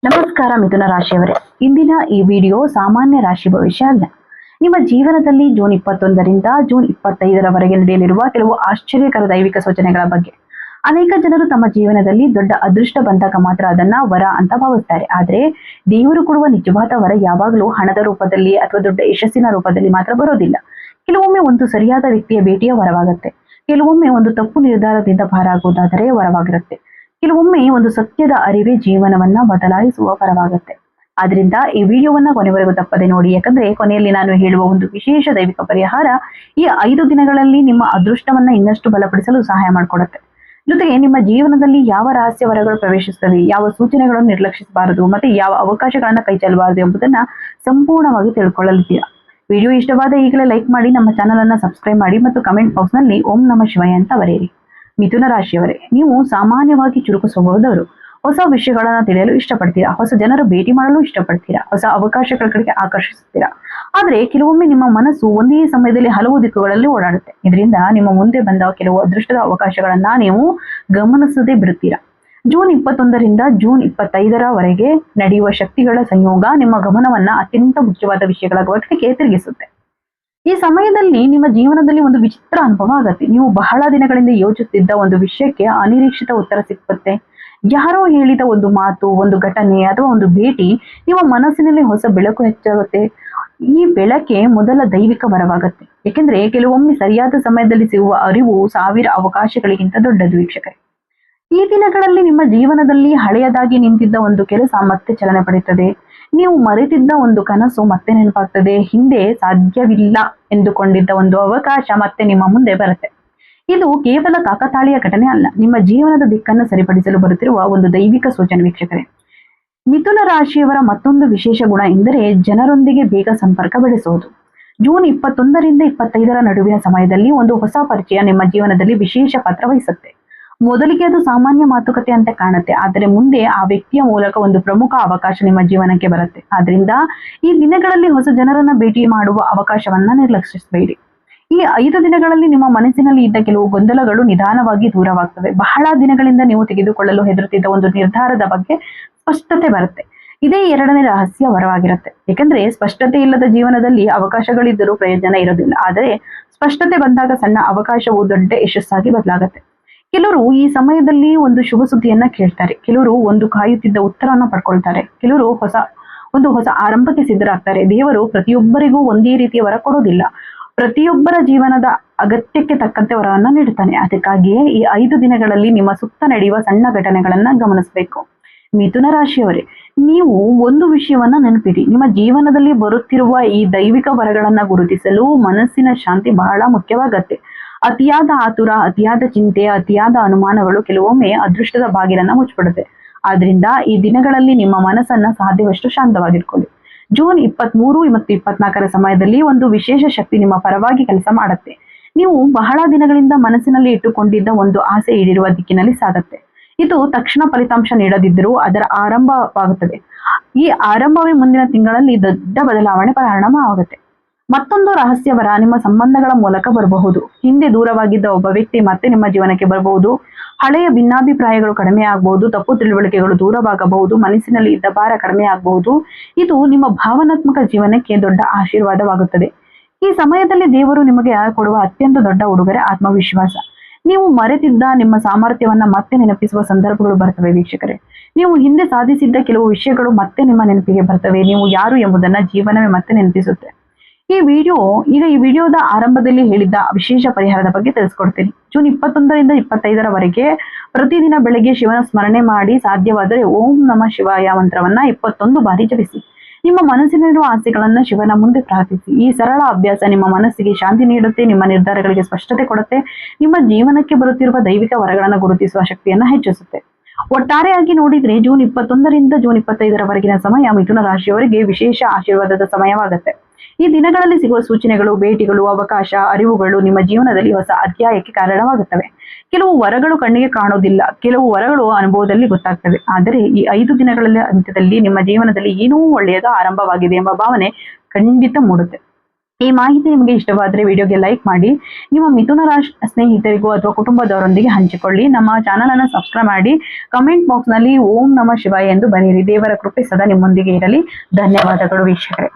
ನಮಸ್ಕಾರ ಮಿಥುನ ರಾಶಿಯವರೇ, ಇಂದಿನ ಈ ವಿಡಿಯೋ ಸಾಮಾನ್ಯ ರಾಶಿ ಭವಿಷ್ಯ ಅಲ್ಲ. ನಿಮ್ಮ ಜೀವನದಲ್ಲಿ ಜೂನ್ 21ರಿಂದ ಜೂನ್ 25ರವರೆಗೆ ನಡೆಯಲಿರುವ ಕೆಲವು ಆಶ್ಚರ್ಯಕರ ದೈವಿಕ ಸೂಚನೆಗಳ ಬಗ್ಗೆ. ಅನೇಕ ಜನರು ತಮ್ಮ ಜೀವನದಲ್ಲಿ ದೊಡ್ಡ ಅದೃಷ್ಟ ಬಂದಾಗ ಮಾತ್ರ ಅದನ್ನ ವರ ಅಂತ ಭಾವಿಸ್ತಾರೆ. ಆದ್ರೆ ದೇವರು ಕೊಡುವ ನಿಜವಾದ ವರ ಯಾವಾಗಲೂ ಹಣದ ರೂಪದಲ್ಲಿ ಅಥವಾ ದೊಡ್ಡ ಯಶಸ್ಸಿನ ರೂಪದಲ್ಲಿ ಮಾತ್ರ ಬರೋದಿಲ್ಲ. ಕೆಲವೊಮ್ಮೆ ಒಂದು ಸರಿಯಾದ ವ್ಯಕ್ತಿಯ ಭೇಟಿಯ ವರವಾಗುತ್ತೆ. ಕೆಲವೊಮ್ಮೆ ಒಂದು ತಪ್ಪು ನಿರ್ಧಾರದಿಂದ ಪಾರಾಗುವುದಾದರೆ ವರವಾಗಿರುತ್ತೆ. ಕೆಲವೊಮ್ಮೆ ಒಂದು ಸತ್ಯದ ಅರಿವೇ ಜೀವನವನ್ನ ಬದಲಾಯಿಸುವ ವರವಾಗುತ್ತೆ. ಆದ್ರಿಂದ ಈ ವಿಡಿಯೋವನ್ನ ಕೊನೆವರೆಗೂ ತಪ್ಪದೆ ನೋಡಿ, ಯಾಕಂದ್ರೆ ಕೊನೆಯಲ್ಲಿ ನಾನು ಹೇಳುವ ಒಂದು ವಿಶೇಷ ದೈವಿಕ ಪರಿಹಾರ ಈ 5 ದಿನಗಳಲ್ಲಿ ನಿಮ್ಮ ಅದೃಷ್ಟವನ್ನ ಇನ್ನಷ್ಟು ಬಲಪಡಿಸಲು ಸಹಾಯ ಮಾಡಿಕೊಡುತ್ತೆ. ಜೊತೆಗೆ ನಿಮ್ಮ ಜೀವನದಲ್ಲಿ ಯಾವ ರಹಸ್ಯ ವರಗಳು ಪ್ರವೇಶಿಸುತ್ತವೆ, ಯಾವ ಸೂಚನೆಗಳನ್ನು ನಿರ್ಲಕ್ಷಿಸಬಾರದು, ಮತ್ತೆ ಯಾವ ಅವಕಾಶಗಳನ್ನ ಕೈ ಚೆಲ್ಲಬಾರದು ಎಂಬುದನ್ನ ಸಂಪೂರ್ಣವಾಗಿ ತಿಳ್ಕೊಳ್ಳಲಿದ್ದೀರಾ. ವಿಡಿಯೋ ಇಷ್ಟವಾದ ಈಗಲೇ ಲೈಕ್ ಮಾಡಿ, ನಮ್ಮ ಚಾನಲ್ ಅನ್ನ ಸಬ್ಸ್ಕ್ರೈಬ್ ಮಾಡಿ ಮತ್ತು ಕಮೆಂಟ್ ಬಾಕ್ಸ್ ನಲ್ಲಿ ಓಂ ನಮಃ ಶಿವಾಯ ಅಂತ ಬರೆಯಿರಿ. ಮಿಥುನ ರಾಶಿಯವರೇ, ನೀವು ಸಾಮಾನ್ಯವಾಗಿ ಚುರುಕು ಸ್ವಭಾವದವರು. ಹೊಸ ವಿಷಯಗಳನ್ನ ತಿಳಿಯಲು ಇಷ್ಟಪಡ್ತೀರಾ, ಹೊಸ ಜನರು ಭೇಟಿ ಮಾಡಲು ಇಷ್ಟಪಡ್ತೀರಾ, ಹೊಸ ಅವಕಾಶಗಳ ಕಡೆಗೆ ಆಕರ್ಷಿಸುತ್ತೀರಾ. ಆದ್ರೆ ಕೆಲವೊಮ್ಮೆ ನಿಮ್ಮ ಮನಸ್ಸು ಒಂದೇ ಸಮಯದಲ್ಲಿ ಹಲವು ದಿಕ್ಕುಗಳಲ್ಲಿ ಓಡಾಡುತ್ತೆ. ಇದರಿಂದ ನಿಮ್ಮ ಮುಂದೆ ಬಂದ ಕೆಲವು ಅದೃಷ್ಟದ ಅವಕಾಶಗಳನ್ನ ನೀವು ಗಮನಿಸದೆ ಬಿಡುತ್ತೀರಾ. ಜೂನ್ 21ರಿಂದ ಜೂನ್ 25ರವರೆಗೆ ನಡೆಯುವ ಶಕ್ತಿಗಳ ಸಂಯೋಗ ನಿಮ್ಮ ಗಮನವನ್ನ ಅತ್ಯಂತ ಮುಖ್ಯವಾದ ವಿಷಯಗಳ ಕಡೆಗೆ ತಿರುಗಿಸುತ್ತೆ. ಈ ಸಮಯದಲ್ಲಿ ನಿಮ್ಮ ಜೀವನದಲ್ಲಿ ಒಂದು ವಿಚಿತ್ರ ಅನುಭವ ಆಗತ್ತೆ. ನೀವು ಬಹಳ ದಿನಗಳಿಂದ ಯೋಚಿಸುತ್ತಿದ್ದ ಒಂದು ವಿಷಯಕ್ಕೆ ಅನಿರೀಕ್ಷಿತ ಉತ್ತರ ಸಿಕ್ಕುತ್ತೆ. ಯಾರೋ ಹೇಳಿದ ಒಂದು ಮಾತು, ಒಂದು ಘಟನೆ ಅಥವಾ ಒಂದು ಭೇಟಿ ನಿಮ್ಮ ಮನಸ್ಸಿನಲ್ಲಿ ಹೊಸ ಬೆಳಕು ಹೆಚ್ಚಾಗುತ್ತೆ. ಈ ಬೆಳಕೆ ಮೊದಲ ದೈವಿಕ ವರವಾಗುತ್ತೆ. ಏಕೆಂದ್ರೆ ಕೆಲವೊಮ್ಮೆ ಸರಿಯಾದ ಸಮಯದಲ್ಲಿ ಸಿಗುವ ಅರಿವು 1000 ಅವಕಾಶಗಳಿಗಿಂತ ದೊಡ್ಡದು. ವೀಕ್ಷಕರೇ, ಈ ದಿನಗಳಲ್ಲಿ ನಿಮ್ಮ ಜೀವನದಲ್ಲಿ ಹಳೆಯದಾಗಿ ನಿಂತಿದ್ದ ಒಂದು ಕೆಲಸ ಮತ್ತೆ ಚಲನೆ ಪಡೆಯುತ್ತದೆ. ನೀವು ಮರೆತಿದ್ದ ಒಂದು ಕನಸು ಮತ್ತೆ ನೆನಪಾಗ್ತದೆ. ಹಿಂದೆ ಸಾಧ್ಯವಿಲ್ಲ ಎಂದುಕೊಂಡಿದ್ದ ಒಂದು ಅವಕಾಶ ಮತ್ತೆ ನಿಮ್ಮ ಮುಂದೆ ಬರುತ್ತೆ. ಇದು ಕೇವಲ ಕಾಕತಾಳೀಯ ಘಟನೆ ಅಲ್ಲ, ನಿಮ್ಮ ಜೀವನದ ದಿಕ್ಕನ್ನು ಸರಿಪಡಿಸಲು ಬರುತ್ತಿರುವ ಒಂದು ದೈವಿಕ ಸೂಚನೆ. ವೀಕ್ಷಕರೇ, ಮಿಥುನ ರಾಶಿಯವರ ಮತ್ತೊಂದು ವಿಶೇಷ ಗುಣ ಎಂದರೆ ಜನರೊಂದಿಗೆ ಬೇಗ ಸಂಪರ್ಕ ಬೆಳೆಸುವುದು. ಜೂನ್ 21ರಿಂದ 25ರ ನಡುವಿನ ಸಮಯದಲ್ಲಿ ಒಂದು ಹೊಸ ಪರಿಚಯ ನಿಮ್ಮ ಜೀವನದಲ್ಲಿ ವಿಶೇಷ ಪಾತ್ರ ವಹಿಸುತ್ತೆ. ಮೊದಲಿಗೆ ಅದು ಸಾಮಾನ್ಯ ಮಾತುಕತೆ ಅಂತ ಕಾಣುತ್ತೆ, ಆದರೆ ಮುಂದೆ ಆ ವ್ಯಕ್ತಿಯ ಮೂಲಕ ಒಂದು ಪ್ರಮುಖ ಅವಕಾಶ ನಿಮ್ಮ ಜೀವನಕ್ಕೆ ಬರುತ್ತೆ. ಆದ್ರಿಂದ ಈ ದಿನಗಳಲ್ಲಿ ಹೊಸ ಜನರನ್ನ ಭೇಟಿ ಮಾಡುವ ಅವಕಾಶವನ್ನ ನಿರ್ಲಕ್ಷಿಸಬೇಡಿ. ಈ 5 ದಿನಗಳಲ್ಲಿ ನಿಮ್ಮ ಮನಸ್ಸಿನಲ್ಲಿ ಇದ್ದ ಕೆಲವು ಗೊಂದಲಗಳು ನಿಧಾನವಾಗಿ ದೂರವಾಗ್ತವೆ. ಬಹಳ ದಿನಗಳಿಂದ ನೀವು ತೆಗೆದುಕೊಳ್ಳಲು ಹೆದರುತ್ತಿದ್ದ ಒಂದು ನಿರ್ಧಾರದ ಬಗ್ಗೆ ಸ್ಪಷ್ಟತೆ ಬರುತ್ತೆ. ಇದೇ 2ನೇ ರಹಸ್ಯ ವರವಾಗಿರುತ್ತೆ. ಯಾಕಂದ್ರೆ ಸ್ಪಷ್ಟತೆ ಇಲ್ಲದ ಜೀವನದಲ್ಲಿ ಅವಕಾಶಗಳಿದ್ದರೂ ಪ್ರಯೋಜನ ಇರೋದಿಲ್ಲ. ಆದರೆ ಸ್ಪಷ್ಟತೆ ಬಂದಾಗ ಸಣ್ಣ ಅವಕಾಶವು ದೊಡ್ಡ ಯಶಸ್ಸಾಗಿ ಬದಲಾಗುತ್ತೆ. ಕೆಲವರು ಈ ಸಮಯದಲ್ಲಿ ಒಂದು ಶುಭ ಸುದ್ದಿಯನ್ನ ಕೇಳ್ತಾರೆ. ಕೆಲವರು ಒಂದು ಕಾಯುತ್ತಿದ್ದ ಉತ್ತರವನ್ನು ಪಡ್ಕೊಳ್ತಾರೆ. ಕೆಲವರು ಹೊಸ ಆರಂಭಕ್ಕೆ ಸಿದ್ಧರಾಗ್ತಾರೆ. ದೇವರು ಪ್ರತಿಯೊಬ್ಬರಿಗೂ ಒಂದೇ ರೀತಿಯ ವರ ಕೊಡೋದಿಲ್ಲ. ಪ್ರತಿಯೊಬ್ಬರ ಜೀವನದ ಅಗತ್ಯಕ್ಕೆ ತಕ್ಕಂತೆ ವರವನ್ನ ನೀಡುತ್ತಾನೆ. ಅದಕ್ಕಾಗಿಯೇ ಈ 5 ದಿನಗಳಲ್ಲಿ ನಿಮ್ಮ ಸುತ್ತ ನಡೆಯುವ ಸಣ್ಣ ಘಟನೆಗಳನ್ನ ಗಮನಿಸಬೇಕು. ಮಿಥುನ ರಾಶಿಯವರೇ, ನೀವು ಒಂದು ವಿಷಯವನ್ನ ನೆನಪಿಡಿ. ನಿಮ್ಮ ಜೀವನದಲ್ಲಿ ಬರುತ್ತಿರುವ ಈ ದೈವಿಕ ವರಗಳನ್ನ ಗುರುತಿಸಲು ಮನಸ್ಸಿನ ಶಾಂತಿ ಬಹಳ ಮುಖ್ಯವಾಗತ್ತೆ. ಅತಿಯಾದ ಆತುರ, ಅತಿಯಾದ ಚಿಂತೆ, ಅತಿಯಾದ ಅನುಮಾನಗಳು ಕೆಲವೊಮ್ಮೆ ಅದೃಷ್ಟದ ಬಾಗಿಲನ್ನ ಮುಚ್ಚಿಬಿಡುತ್ತೆ. ಆದ್ರಿಂದ ಈ ದಿನಗಳಲ್ಲಿ ನಿಮ್ಮ ಮನಸ್ಸನ್ನ ಸಾಧ್ಯವಷ್ಟು ಶಾಂತವಾಗಿಟ್ಕೊಳ್ಳಿ. ಜೂನ್ 23 ಮತ್ತು 24ರ ಸಮಯದಲ್ಲಿ ಒಂದು ವಿಶೇಷ ಶಕ್ತಿ ನಿಮ್ಮ ಪರವಾಗಿ ಕೆಲಸ ಮಾಡುತ್ತೆ. ನೀವು ಬಹಳ ದಿನಗಳಿಂದ ಮನಸ್ಸಿನಲ್ಲಿ ಇಟ್ಟುಕೊಂಡಿದ್ದ ಒಂದು ಆಸೆ ಈಡೇರುವ ದಿಕ್ಕಿನಲ್ಲಿ ಸಾಗುತ್ತೆ. ಇದು ತಕ್ಷಣ ಫಲಿತಾಂಶ ನೀಡದಿದ್ದರೂ ಅದರ ಆರಂಭವಾಗುತ್ತದೆ. ಈ ಆರಂಭವೇ ಮುಂದಿನ ತಿಂಗಳಲ್ಲಿ ದೊಡ್ಡ ಬದಲಾವಣೆ ಪರಿಣಾಮ ಆಗುತ್ತೆ. ಮತ್ತೊಂದು ರಹಸ್ಯವರ ನಿಮ್ಮ ಸಂಬಂಧಗಳ ಮೂಲಕ ಬರಬಹುದು. ಹಿಂದೆ ದೂರವಾಗಿದ್ದ ಒಬ್ಬ ವ್ಯಕ್ತಿ ಮತ್ತೆ ನಿಮ್ಮ ಜೀವನಕ್ಕೆ ಬರಬಹುದು. ಹಳೆಯ ಭಿನ್ನಾಭಿಪ್ರಾಯಗಳು ಕಡಿಮೆ ಆಗಬಹುದು. ತಪ್ಪು ತಿಳುವಳಿಕೆಗಳು ದೂರವಾಗಬಹುದು. ಮನಸ್ಸಿನಲ್ಲಿ ಇದ್ದ ಭಾರ ಕಡಿಮೆ ಆಗಬಹುದು. ಇದು ನಿಮ್ಮ ಭಾವನಾತ್ಮಕ ಜೀವನಕ್ಕೆ ದೊಡ್ಡ ಆಶೀರ್ವಾದವಾಗುತ್ತದೆ. ಈ ಸಮಯದಲ್ಲಿ ದೇವರು ನಿಮಗೆ ಕೊಡುವ ಅತ್ಯಂತ ದೊಡ್ಡ ಉಡುಗೊರೆ ಆತ್ಮವಿಶ್ವಾಸ. ನೀವು ಮರೆತಿದ್ದ ನಿಮ್ಮ ಸಾಮರ್ಥ್ಯವನ್ನ ಮತ್ತೆ ನೆನಪಿಸುವ ಸಂದರ್ಭಗಳು ಬರ್ತವೆ. ವೀಕ್ಷಕರೇ, ನೀವು ಹಿಂದೆ ಸಾಧಿಸಿದ್ದ ಕೆಲವು ವಿಷಯಗಳು ಮತ್ತೆ ನಿಮ್ಮ ನೆನಪಿಗೆ ಬರ್ತವೆ. ನೀವು ಯಾರು ಎಂಬುದನ್ನ ಜೀವನವೇ ಮತ್ತೆ ನೆನಪಿಸುತ್ತೆ. ಈ ವಿಡಿಯೋದ ಆರಂಭದಲ್ಲಿ ಹೇಳಿದ್ದ ವಿಶೇಷ ಪರಿಹಾರದ ಬಗ್ಗೆ ತಿಳಿಸ್ಕೊಡ್ತೀನಿ. ಜೂನ್ 21ರಿಂದ 25ರವರೆಗೆ ಪ್ರತಿದಿನ ಬೆಳಗ್ಗೆ ಶಿವನ ಸ್ಮರಣೆ ಮಾಡಿ, ಸಾಧ್ಯವಾದರೆ ಓಂ ನಮಃ ಶಿವಾಯ ಮಂತ್ರವನ್ನ 21 ಬಾರಿ ಜಪಿಸಿ. ನಿಮ್ಮ ಮನಸ್ಸಿನಲ್ಲಿರುವ ಆಸೆಗಳನ್ನ ಶಿವನ ಮುಂದೆ ಪ್ರಾರ್ಥಿಸಿ. ಈ ಸರಳ ಅಭ್ಯಾಸ ನಿಮ್ಮ ಮನಸ್ಸಿಗೆ ಶಾಂತಿ ನೀಡುತ್ತೆ, ನಿಮ್ಮ ನಿರ್ಧಾರಗಳಿಗೆ ಸ್ಪಷ್ಟತೆ ಕೊಡುತ್ತೆ, ನಿಮ್ಮ ಜೀವನಕ್ಕೆ ಬರುತ್ತಿರುವ ದೈವಿಕ ವರಗಳನ್ನು ಗುರುತಿಸುವ ಶಕ್ತಿಯನ್ನ ಹೆಚ್ಚಿಸುತ್ತೆ. ಒಟ್ಟಾರೆಯಾಗಿ ನೋಡಿದ್ರೆ ಜೂನ್ 21ರಿಂದ ಜೂನ್ 25ರವರೆಗಿನ ಸಮಯ ಮಿಥುನ ರಾಶಿಯವರಿಗೆ ವಿಶೇಷ ಆಶೀರ್ವಾದದ ಸಮಯವಾಗುತ್ತೆ. ಈ ದಿನಗಳಲ್ಲಿ ಸಿಗುವ ಸೂಚನೆಗಳು, ಭೇಟಿಗಳು, ಅವಕಾಶ, ಅರಿವುಗಳು ನಿಮ್ಮ ಜೀವನದಲ್ಲಿ ಹೊಸ ಅಧ್ಯಾಯಕ್ಕೆ ಕಾರಣವಾಗುತ್ತವೆ. ಕೆಲವು ವರಗಳು ಕಣ್ಣಿಗೆ ಕಾಣೋದಿಲ್ಲ, ಕೆಲವು ವರಗಳು ಅನುಭವದಲ್ಲಿ ಗೊತ್ತಾಗ್ತವೆ. ಆದರೆ ಈ 5 ದಿನಗಳ ಅಂತ್ಯದಲ್ಲಿ ನಿಮ್ಮ ಜೀವನದಲ್ಲಿ ಏನೋ ಒಳ್ಳೆಯದು ಆರಂಭವಾಗಿದೆ ಎಂಬ ಭಾವನೆ ಖಂಡಿತ ಮೂಡುತ್ತೆ. ಈ ಮಾಹಿತಿ ನಿಮಗೆ ಇಷ್ಟವಾದರೆ ವಿಡಿಯೋಗೆ ಲೈಕ್ ಮಾಡಿ, ನಿಮ್ಮ ಮಿಥುನ ರಾಶಿ ಸ್ನೇಹಿತರಿಗೂ ಅಥವಾ ಕುಟುಂಬದವರೊಂದಿಗೆ ಹಂಚಿಕೊಳ್ಳಿ. ನಮ್ಮ ಚಾನಲ್ ಅನ್ನು ಸಬ್ಸ್ಕ್ರೈಬ್ ಮಾಡಿ, ಕಮೆಂಟ್ ಬಾಕ್ಸ್ ನಲ್ಲಿ ಓಂ ನಮಃ ಶಿವಾಯ ಎಂದು ಬರೆಯಿರಿ. ದೇವರ ಕೃಪೆ ಸದಾ ನಿಮ್ಮೊಂದಿಗೆ ಇರಲಿ. ಧನ್ಯವಾದಗಳು ವೀಕ್ಷಕರೇ.